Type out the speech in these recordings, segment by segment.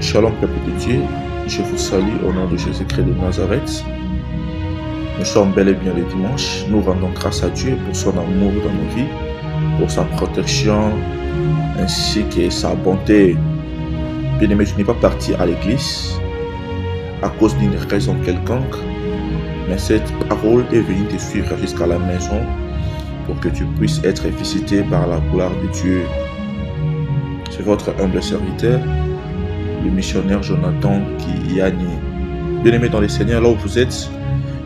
Shalom peuple de Dieu, je vous salue au nom de Jésus-Christ de Nazareth. Nous sommes bel et bien le dimanche, nous rendons grâce à Dieu pour son amour dans nos vies, pour sa protection ainsi que sa bonté. Bien-aimé, je n'ai pas parti à l'église à cause d'une raison quelconque, mais cette parole est venue te suivre jusqu'à la maison pour que tu puisses être visité par la gloire de Dieu. C'est votre humble serviteur, le missionnaire Jonathan Kiyani. Bien-aimé dans le Seigneur, là où vous êtes,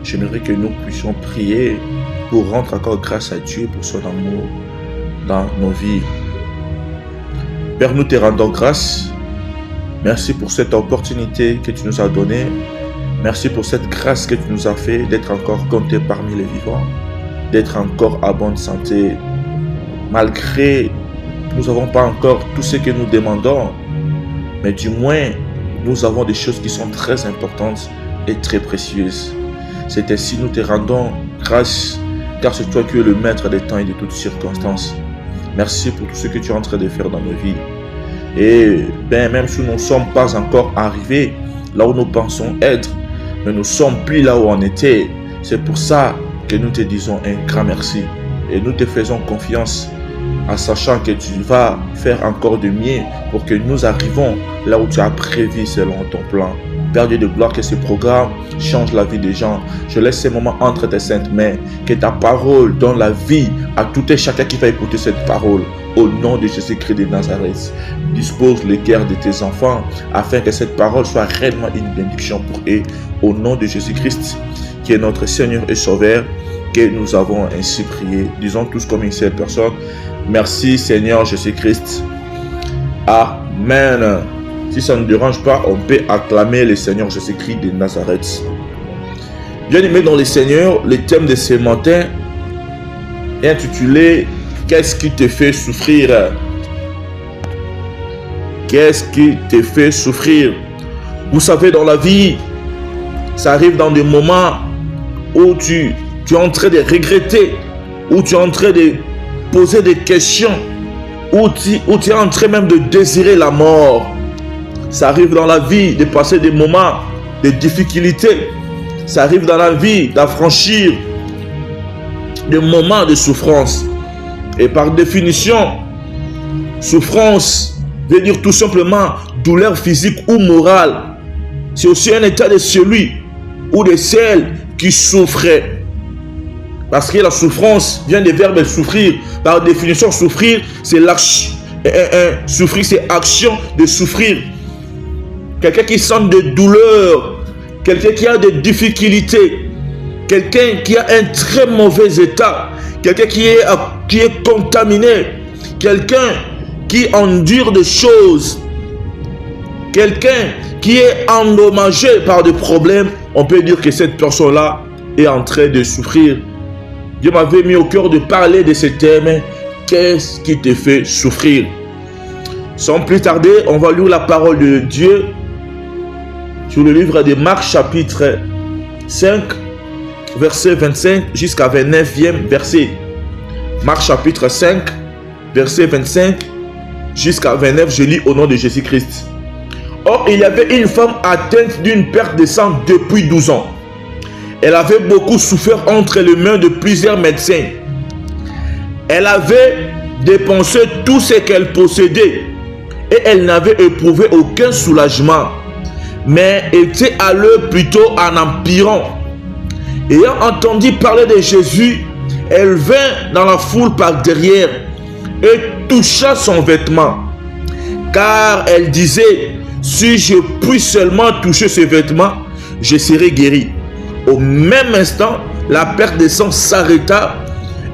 j'aimerais que nous puissions prier pour rendre encore grâce à Dieu pour son amour dans nos vies. Père, nous te rendons grâce. Merci pour cette opportunité que tu nous as donnée. Merci pour cette grâce que tu nous as fait d'être encore compté parmi les vivants, d'être encore à bonne santé. Malgré nous n'avons pas encore tout ce que nous demandons, mais du moins, nous avons des choses qui sont très importantes et très précieuses. C'est ainsi nous te rendons grâce, car c'est toi qui es le maître des temps et de toutes circonstances. Merci pour tout ce que tu es en train de faire dans nos vies. Et même si nous ne sommes pas encore arrivés là où nous pensons être, mais nous ne sommes plus là où on était. C'est pour ça que nous te disons un grand merci. Et nous te faisons confiance en sachant que tu vas faire encore de mieux pour que nous arrivons là où tu as prévu selon ton plan. Père Dieu de gloire, que ce programme change la vie des gens. Je laisse ces moments entre tes saintes mains. Que ta parole donne la vie à tout et chacun qui va écouter cette parole. Au nom de Jésus-Christ de Nazareth, dispose le cœur de tes enfants afin que cette parole soit réellement une bénédiction pour eux. Au nom de Jésus-Christ, qui est notre Seigneur et Sauveur, que nous avons ainsi prié. Disons tous comme une seule personne. Merci Seigneur Jésus-Christ. Amen. Si ça ne dérange pas, on peut acclamer le Seigneur Jésus-Christ de Nazareth. Bien-aimé dans le Seigneur, le thème de ce matin est intitulé « Qu'est-ce qui te fait souffrir ?» Qu'est-ce qui te fait souffrir? Vous savez, dans la vie, ça arrive dans des moments où tu es en train de regretter, où tu es en train de poser des questions, où tu es en train même de désirer la mort. Ça arrive dans la vie de passer des moments de difficultés. Ça arrive dans la vie d'affranchir des moments de souffrance. Et par définition, souffrance veut dire tout simplement douleur physique ou morale. C'est aussi un état de celui ou de celle qui souffrait. Parce que la souffrance vient du verbe souffrir. Par définition, souffrir, c'est l'action. Souffrir, c'est action de souffrir. Quelqu'un qui sent de douleur, quelqu'un qui a des difficultés, quelqu'un qui a un très mauvais état, quelqu'un qui est contaminé, quelqu'un qui endure des choses, quelqu'un qui est endommagé par des problèmes, on peut dire que cette personne-là est en train de souffrir. Dieu m'avait mis au cœur de parler de ce thème. Qu'est-ce qui te fait souffrir? Sans plus tarder, on va lire la parole de Dieu sur le livre de Marc chapitre 5, verset 25 jusqu'à 29e verset. Marc chapitre 5, verset 25 jusqu'à 29, je lis au nom de Jésus-Christ. Or, il y avait une femme atteinte d'une perte de sang depuis 12 ans. Elle avait beaucoup souffert entre les mains de plusieurs médecins. Elle avait dépensé tout ce qu'elle possédait et elle n'avait éprouvé aucun soulagement, mais était allée plutôt en empirant. Ayant entendu parler de Jésus, elle vint dans la foule par derrière et toucha son vêtement. Car elle disait, si je puis seulement toucher ce vêtement, je serai guérie. Au même instant, la perte de sang s'arrêta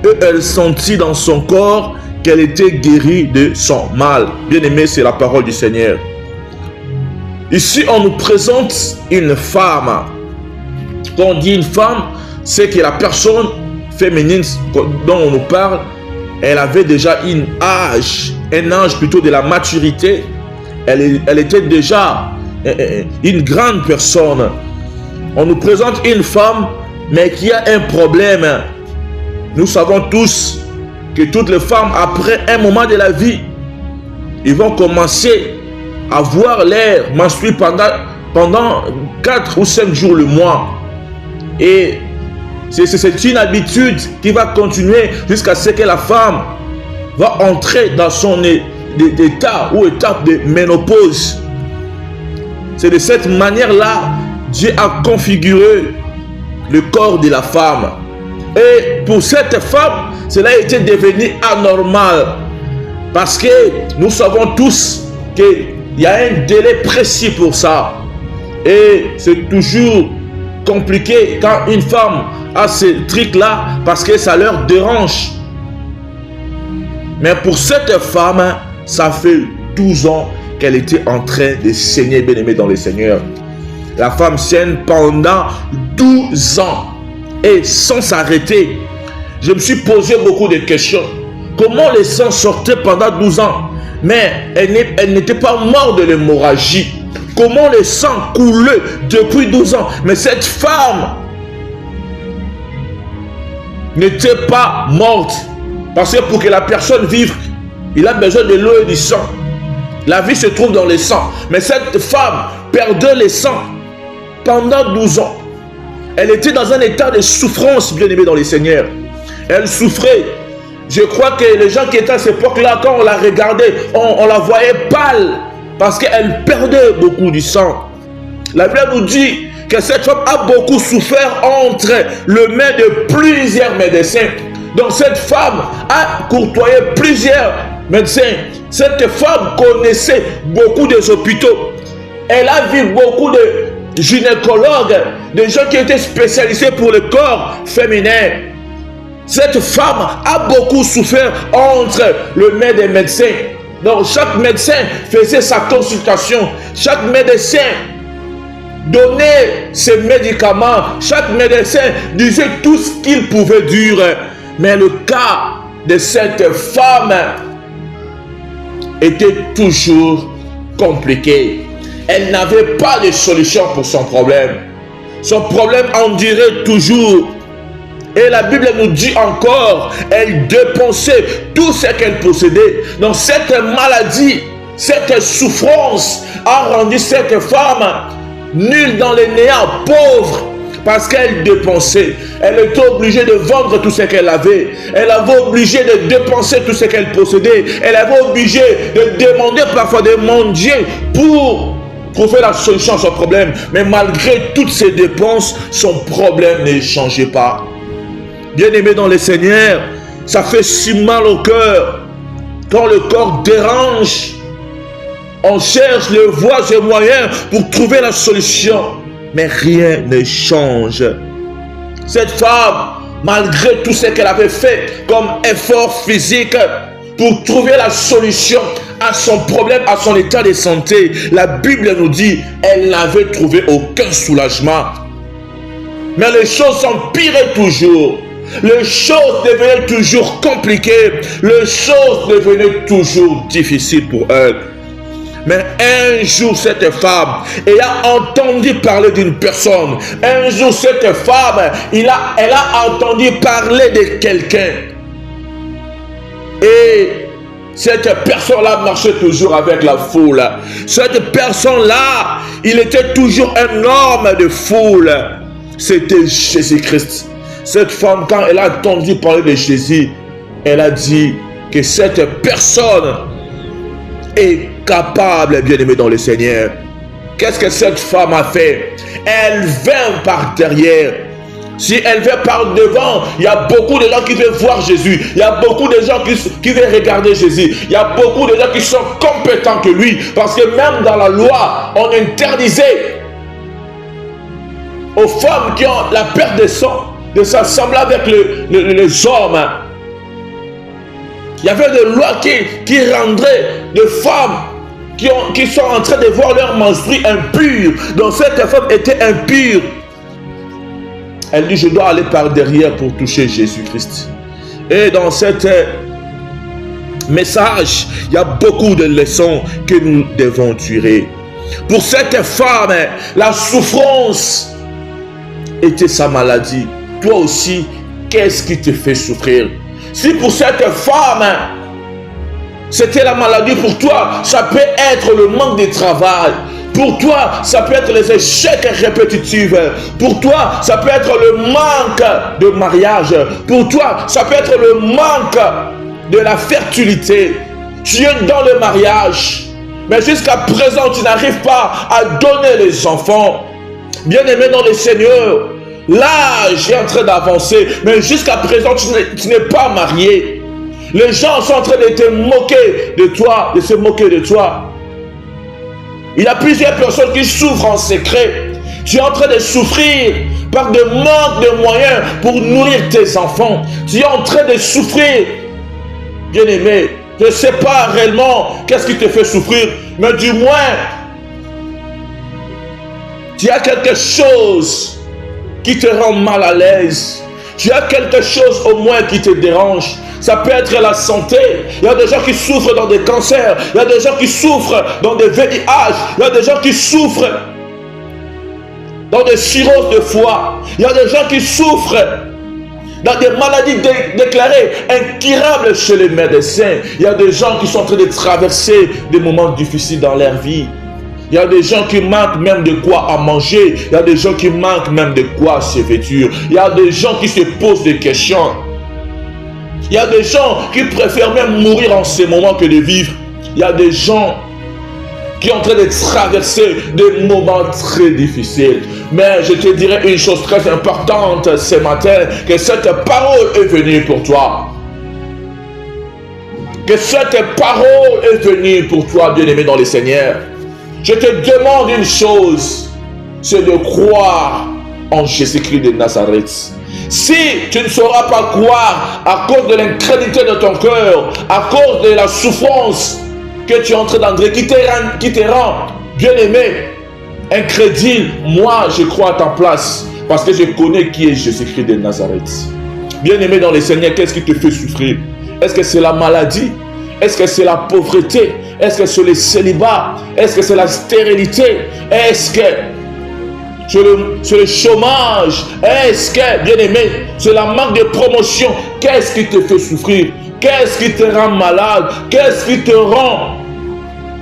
et elle sentit dans son corps qu'elle était guérie de son mal. Bien-aimé, c'est la parole du Seigneur. Ici, on nous présente une femme. Quand on dit une femme, c'est que la personne féminine dont on nous parle, elle avait déjà un âge plutôt de la maturité. Elle était déjà une grande personne. On nous présente une femme, mais qui a un problème. Nous savons tous que toutes les femmes, après un moment de la vie, ils vont commencer avoir l'air menstrué pendant 4 ou 5 jours le mois. Et c'est une habitude qui va continuer jusqu'à ce que la femme va entrer dans son état ou étape de ménopause. C'est de cette manière-là Dieu a configuré le corps de la femme. Et pour cette femme, cela était devenu anormal. Parce que nous savons tous qu'il y a un délai précis pour ça. Et c'est toujours compliqué quand une femme a ce truc-là parce que ça leur dérange. Mais pour cette femme, ça fait 12 ans qu'elle était en train de saigner, bien-aimée dans le Seigneur. La femme saigne pendant 12 ans et sans s'arrêter. Je me suis posé beaucoup de questions. Comment le sang sortait pendant 12 ans? Mais elle n'était pas morte de l'hémorragie. Comment le sang coulait depuis 12 ans? Mais cette femme n'était pas morte. Parce que pour que la personne vive, il a besoin de l'eau et du sang. La vie se trouve dans le sang. Mais cette femme perdait le sang pendant 12 ans. Elle était dans un état de souffrance, bien-aimée dans le Seigneur. Elle souffrait. Je crois que les gens qui étaient à cette époque-là, quand on la regardait, on la voyait pâle. Parce qu'elle perdait beaucoup du sang. La Bible nous dit que cette femme a beaucoup souffert entre les mains de plusieurs médecins. Donc cette femme a côtoyé plusieurs médecins. Cette femme connaissait beaucoup des hôpitaux. Elle a vu beaucoup de gynécologues, des gens qui étaient spécialisés pour le corps féminin. Cette femme a beaucoup souffert entre les mains des médecins. Donc chaque médecin faisait sa consultation. Chaque médecin donnait ses médicaments. Chaque médecin disait tout ce qu'il pouvait dire. Mais le cas de cette femme était toujours compliqué. Elle n'avait pas de solution pour son problème. Son problème endurait toujours. Et la Bible nous dit encore, elle dépensait tout ce qu'elle possédait. Donc cette maladie, cette souffrance a rendu cette femme nulle dans les néants, pauvre. Parce qu'elle dépensait. Elle était obligée de vendre tout ce qu'elle avait. Elle avait obligé de dépenser tout ce qu'elle possédait. Elle avait obligé de demander parfois de mendier pour trouver la solution à son problème. Mais malgré toutes ces dépenses, son problème ne changeait pas. Bien-aimé dans le Seigneur, ça fait si mal au cœur. Quand le corps dérange, on cherche les voies et moyens pour trouver la solution. Mais rien ne change. Cette femme, malgré tout ce qu'elle avait fait comme effort physique pour trouver la solution à son problème, à son état de santé, la Bible nous dit qu'elle n'avait trouvé aucun soulagement. Mais les choses s'empiraient toujours. Les choses devenaient toujours compliquées. Les choses devenaient toujours difficiles pour elle. Mais un jour, cette femme ayant entendu parler d'une personne. Un jour, cette femme, elle a entendu parler de quelqu'un. Et cette personne-là marchait toujours avec la foule. Cette personne-là, il était toujours un homme de foule. C'était Jésus-Christ. Cette femme, quand elle a entendu parler de Jésus, elle a dit que cette personne est capable, bien-aimé dans le Seigneur. Qu'est-ce que cette femme a fait? Elle vint par derrière. Si elle vient par devant, il y a beaucoup de gens qui veulent voir Jésus. Il y a beaucoup de gens qui veulent regarder Jésus. Il y a beaucoup de gens qui sont compétents que lui. Parce que même dans la loi, on interdisait aux femmes qui ont la perte de sang de s'assembler avec les hommes. Il y avait des lois qui rendraient des femmes qui sont en train de voir leur menstrues impures. Donc cette femme était impure. Elle dit, je dois aller par derrière pour toucher Jésus-Christ. Et dans cet message, il y a beaucoup de leçons que nous devons tirer. Pour cette femme, la souffrance était sa maladie. Toi aussi, qu'est-ce qui te fait souffrir? Si pour cette femme, c'était la maladie. Pour toi, ça peut être le manque de travail. Pour toi, ça peut être les échecs répétitifs. Pour toi, ça peut être le manque de mariage. Pour toi, ça peut être le manque de la fertilité. Tu es dans le mariage, mais jusqu'à présent, tu n'arrives pas à donner les enfants. Bien-aimé dans le Seigneur, l'âge est en train d'avancer, mais jusqu'à présent, tu n'es pas marié. Les gens sont en train de te moquer de toi, de se moquer de toi. Il y a plusieurs personnes qui souffrent en secret. Tu es en train de souffrir par de manque de moyens pour nourrir tes enfants. Tu es en train de souffrir. Bien-aimé, je ne sais pas réellement qu'est-ce qui te fait souffrir, mais du moins, tu as quelque chose qui te rend mal à l'aise. Tu as quelque chose au moins qui te dérange. Ça peut être la santé. Il y a des gens qui souffrent dans des cancers. Il y a des gens qui souffrent dans des VIH. Il y a des gens qui souffrent dans des cirrhoses de foie. Il y a des gens qui souffrent dans des maladies déclarées incurables chez les médecins. Il y a des gens qui sont en train de traverser des moments difficiles dans leur vie. Il y a des gens qui manquent même de quoi à manger. Il y a des gens qui manquent même de quoi se vêtir. Il y a des gens qui se posent des questions. Il y a des gens qui préfèrent même mourir en ces moments que de vivre. Il y a des gens qui sont en train de traverser des moments très difficiles. Mais je te dirais une chose très importante ce matin, que cette parole est venue pour toi. Que cette parole est venue pour toi, bien-aimé dans le Seigneur. Je te demande une chose, c'est de croire en Jésus-Christ de Nazareth. Si tu ne sauras pas croire à cause de l'incrédulité de ton cœur, à cause de la souffrance que tu es en train d'entrer, qui te rend bien-aimé, incrédule, moi je crois à ta place, parce que je connais qui est Jésus-Christ de Nazareth. Bien-aimé dans le Seigneur, qu'est-ce qui te fait souffrir? Est-ce que c'est la maladie? Est-ce que c'est la pauvreté? Est-ce que c'est le célibat? Est-ce que c'est la stérilité? Est-ce que c'est le chômage? Est-ce que, bien-aimé, c'est la manque de promotion? Qu'est-ce qui te fait souffrir? Qu'est-ce qui te rend malade? Qu'est-ce qui te rend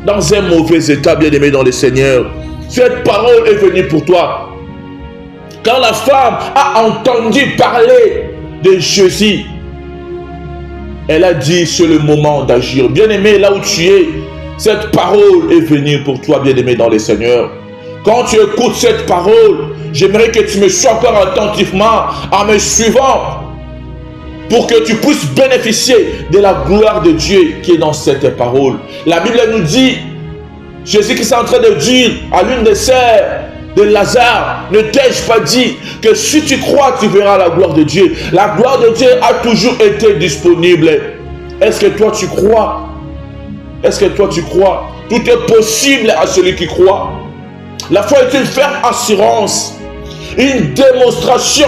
dans un mauvais état, bien-aimé dans le Seigneur? Cette parole est venue pour toi. Quand la femme a entendu parler de Jésus, elle a dit, c'est le moment d'agir. Bien-aimé, là où tu es, cette parole est venue pour toi, bien-aimé dans le Seigneur. Quand tu écoutes cette parole, j'aimerais que tu me sois encore attentivement en me suivant pour que tu puisses bénéficier de la gloire de Dieu qui est dans cette parole. La Bible nous dit, Jésus-Christ est en train de dire à l'une des sœurs de Lazare, ne t'ai-je pas dit que si tu crois, tu verras la gloire de Dieu? La gloire de Dieu a toujours été disponible. Est-ce que toi tu crois? Est-ce que toi tu crois? Tout est possible à celui qui croit. La foi est une ferme assurance, une démonstration.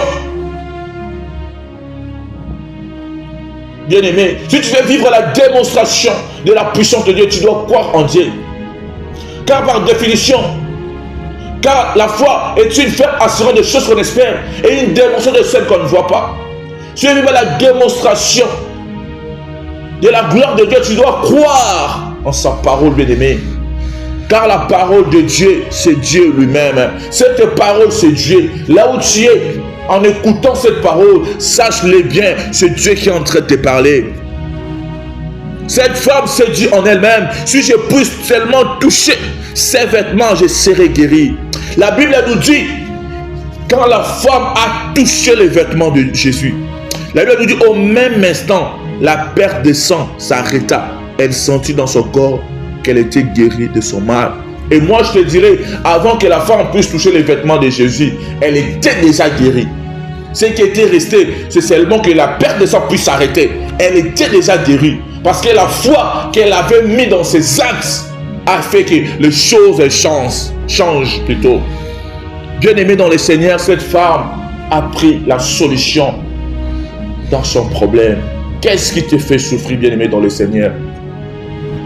Bien-aimé, si tu veux vivre la démonstration de la puissance de Dieu, tu dois croire en Dieu. Car par définition, car la foi est une ferme assurance de choses qu'on espère et une démonstration de celles qu'on ne voit pas. Si tu veux vivre la démonstration de la gloire de Dieu, tu dois croire en sa parole, bien-aimé. Car la parole de Dieu, c'est Dieu lui-même. Cette parole, c'est Dieu. Là où tu es, en écoutant cette parole, sache-le bien, c'est Dieu qui est en train de te parler. Cette femme se dit en elle-même, si je puisse seulement toucher ses vêtements, je serai guéri. La Bible nous dit, quand la femme a touché les vêtements de Jésus, la Bible nous dit, au même instant, la perte de sang s'arrêta. Elle sentit dans son corps qu'elle était guérie de son mal. Et moi je te dirais, avant que la femme puisse toucher les vêtements de Jésus, elle était déjà guérie. Ce qui était resté, c'est seulement que la perte de sang puisse s'arrêter. Elle était déjà guérie. Parce que la foi qu'elle avait mis dans ses actes a fait que les choses changent plutôt. Bien-aimé dans le Seigneur, cette femme a pris la solution dans son problème. Qu'est-ce qui te fait souffrir, bien-aimé dans le Seigneur?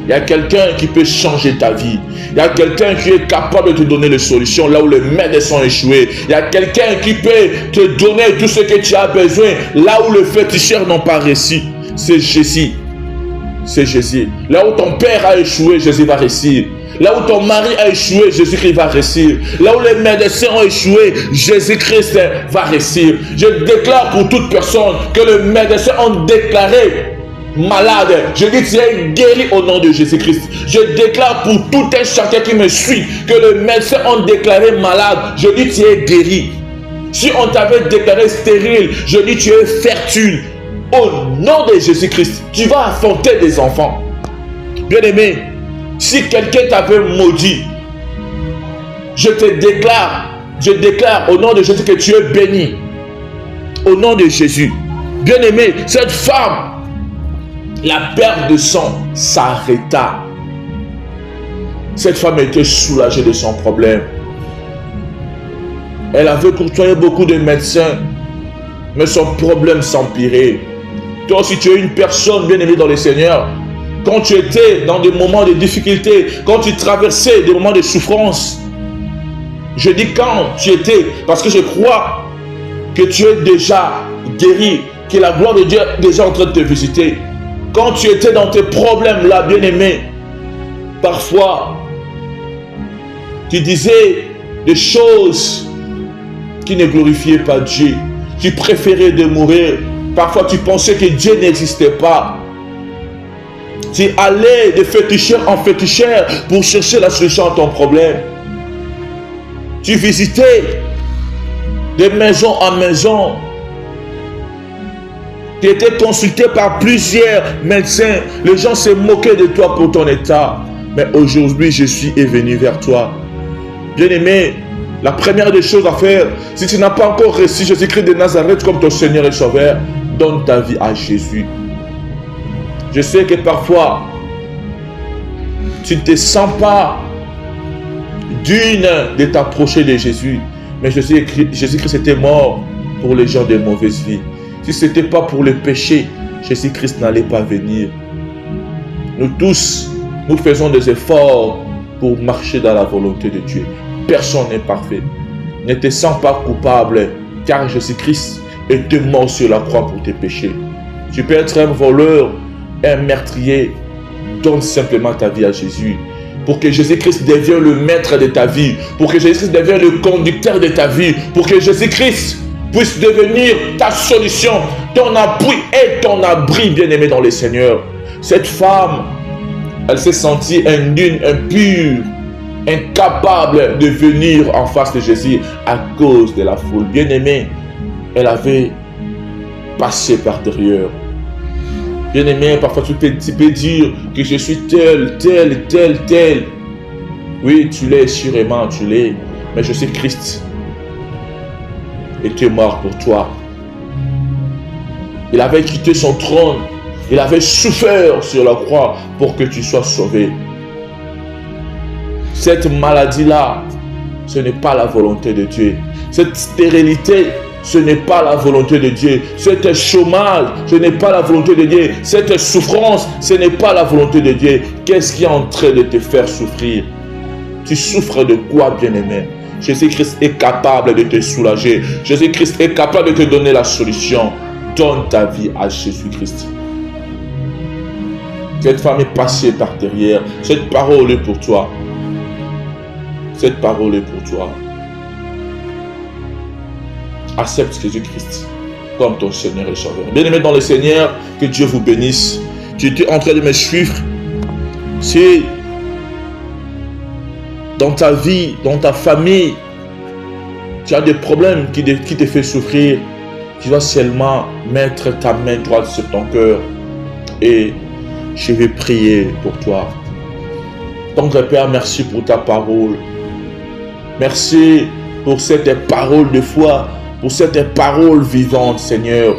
Il y a quelqu'un qui peut changer ta vie. Il y a quelqu'un qui est capable de te donner les solutions là où les médecins ont échoué. Il y a quelqu'un qui peut te donner tout ce que tu as besoin là où les féticheurs n'ont pas réussi. C'est Jésus. c'est Jésus. Là où ton père a échoué, Jésus va réussir. Là où ton mari a échoué, Jésus-Christ va réussir. Là où les médecins ont échoué, Jésus-Christ va réussir. Je déclare pour toute personne que les médecins ont déclaré malade, je dis tu es guéri au nom de Jésus-Christ. Je déclare pour tout un chacun qui me suit que les médecins ont déclaré malade, je dis tu es guéri. Si on t'avait déclaré stérile, je dis tu es fertile. Au nom de Jésus-Christ, tu vas affronter des enfants. Bien-aimé, si quelqu'un t'avait maudit, je déclare au nom de Jésus que tu es béni. Au nom de Jésus. Bien-aimé, cette femme, la perte de sang s'arrêta. Cette femme était soulagée de son problème. Elle avait côtoyé beaucoup de médecins, mais son problème s'empirait. Toi aussi, tu es une personne bien aimée dans le Seigneur. Quand tu étais dans des moments de difficulté, quand tu traversais des moments de souffrance, je dis quand tu étais, parce que je crois que tu es déjà guéri, que la gloire de Dieu est déjà en train de te visiter. Quand tu étais dans tes problèmes là, bien-aimé, parfois, tu disais des choses qui ne glorifiaient pas Dieu. Tu préférais de mourir. Parfois, tu pensais que Dieu n'existait pas. Tu allais de féticheur en féticheur pour chercher la solution à ton problème. Tu visitais de maison en maison. Tu étais consulté par plusieurs médecins. Les gens se moquaient de toi pour ton état. Mais aujourd'hui, Jésus est venu vers toi. Bien-aimé, la première des choses à faire, si tu n'as pas encore reçu Jésus-Christ de Nazareth comme ton Seigneur et Sauveur, donne ta vie à Jésus. Je sais que parfois, tu ne te sens pas digne de t'approcher de Jésus. Mais Jésus-Christ était mort pour les gens de mauvaise vie. Si ce n'était pas pour le péché, Jésus-Christ n'allait pas venir. Nous tous, nous faisons des efforts pour marcher dans la volonté de Dieu. Personne n'est parfait. Ne te sens pas coupable, car Jésus-Christ était mort sur la croix pour tes péchés. Tu peux être un voleur, un meurtrier. Donne simplement ta vie à Jésus. Pour que Jésus-Christ devienne le maître de ta vie. Pour que Jésus-Christ devienne le conducteur de ta vie. Pour que Jésus-Christ puisse devenir ta solution, ton appui et ton abri, bien-aimé dans le Seigneur. Cette femme, elle s'est sentie indigne, impure, incapable de venir en face de Jésus à cause de la foule. Bien-aimé, elle avait passé par derrière. Bien-aimé, parfois tu peux dire que je suis tel. Oui, tu l'es, sûrement tu l'es, mais je suis Christ. Était mort pour toi. Il avait quitté son trône. Il avait souffert sur la croix pour que tu sois sauvé. Cette maladie-là, ce n'est pas la volonté de Dieu. Cette stérilité, ce n'est pas la volonté de Dieu. Cet chômage, ce n'est pas la volonté de Dieu. Cette souffrance, ce n'est pas la volonté de Dieu. Qu'est-ce qui est en train de te faire souffrir? Tu souffres de quoi, bien-aimé? Jésus-Christ est capable de te soulager. Jésus-Christ est capable de te donner la solution. Donne ta vie à Jésus-Christ. Cette femme est passée par derrière. Cette parole est pour toi. Cette parole est pour toi. Accepte Jésus-Christ comme ton Seigneur et Sauveur. Bien-aimé dans le Seigneur, que Dieu vous bénisse. Tu étais en train de me suivre. C'est dans ta vie, dans ta famille, tu as des problèmes qui te font souffrir. Tu vas seulement mettre ta main droite sur ton cœur et je vais prier pour toi. Tendre Père, merci pour ta parole. Merci pour cette parole de foi, pour cette parole vivante, Seigneur.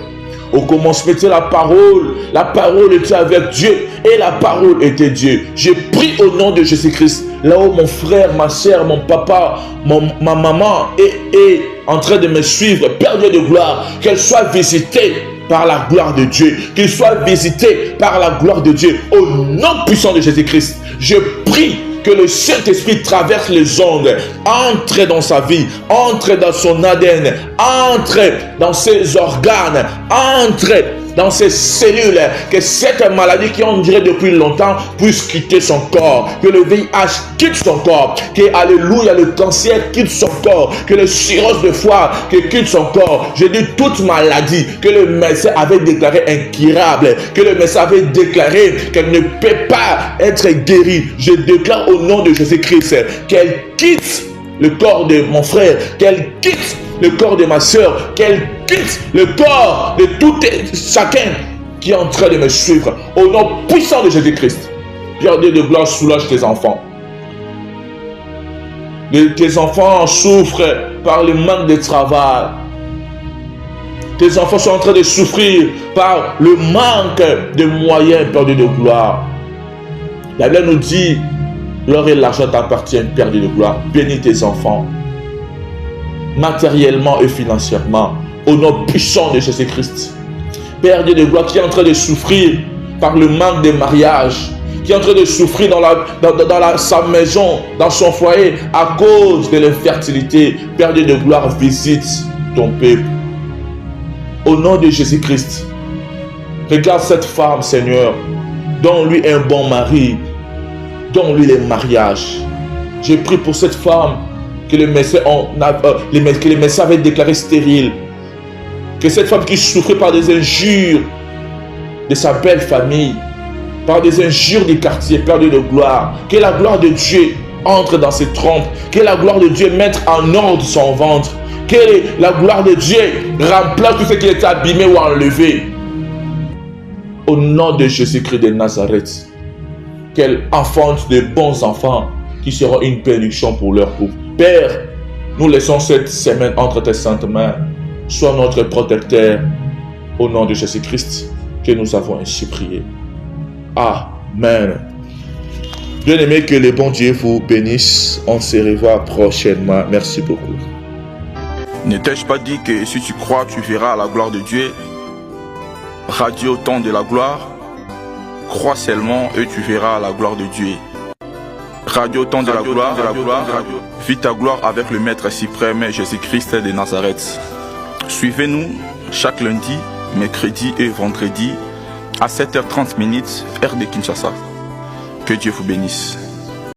Au commencement, c'était la parole était avec Dieu et la parole était Dieu. Je prie au nom de Jésus-Christ, là où mon frère, ma soeur, mon papa, ma maman est en train de me suivre, Père Dieu de gloire, qu'elle soit visitée par la gloire de Dieu, qu'il soit visité par la gloire de Dieu. Au nom puissant de Jésus-Christ, je prie que le Saint-Esprit traverse les ondes, entre dans sa vie, entre dans son ADN, entre dans ses organes, entre dans ses cellules, que cette maladie qui en dirait depuis longtemps puisse quitter son corps, que le VIH quitte son corps, que alléluia le cancer quitte son corps, que le cirrhose de foie quitte son corps. Je dis toute maladie que le médecin avait déclaré incurable, que le médecin avait déclaré qu'elle ne peut pas être guérie. Je déclare au nom de Jésus-Christ qu'elle quitte le corps de mon frère, qu'elle quitte le corps de ma soeur, qu'elle quitte le corps de tout et chacun qui est en train de me suivre. Au nom puissant de Jésus-Christ. Père Dieu de gloire, soulage tes enfants. Tes enfants souffrent par le manque de travail. Tes enfants sont en train de souffrir par le manque de moyens, Père Dieu de gloire. La Bible nous dit, l'or et l'argent t'appartiennent, Père Dieu de gloire. Bénis tes enfants, matériellement et financièrement, au nom puissant de Jésus-Christ. Père Dieu de gloire, qui est en train de souffrir par le manque de mariage, qui est en train de souffrir dans sa maison, dans son foyer, à cause de l'infertilité. Père Dieu de gloire, visite ton peuple. Au nom de Jésus-Christ, regarde cette femme, Seigneur, donne-lui un bon mari, donne-lui les mariages. J'ai prié pour cette femme que les médecins avaient déclaré stérile, que cette femme qui souffrait par des injures de sa belle famille, par des injures du quartier, Père Dieu de gloire, que la gloire de Dieu entre dans ses trompes, que la gloire de Dieu mette en ordre son ventre, que la gloire de Dieu remplace tout ce qui est abîmé ou enlevé. Au nom de Jésus-Christ de Nazareth, qu'elle enfante de bons enfants qui seront une bénédiction pour leur couple. Père, nous laissons cette semaine entre tes saintes mains. Sois notre protecteur. Au nom de Jésus-Christ que nous avons ainsi prié. Amen. Bien-aimés, que le bon Dieu vous bénisse. On se revoit prochainement. Merci beaucoup. Ne t'ai-je pas dit que si tu crois, tu verras la gloire de Dieu? Radio Temps de la gloire. Crois seulement et tu verras la gloire de Dieu. Radio Temps de la gloire. Vis ta gloire avec le Maître suprême Jésus-Christ de Nazareth. Suivez-nous chaque lundi, mercredi et vendredi à 7h30 heure de Kinshasa. Que Dieu vous bénisse.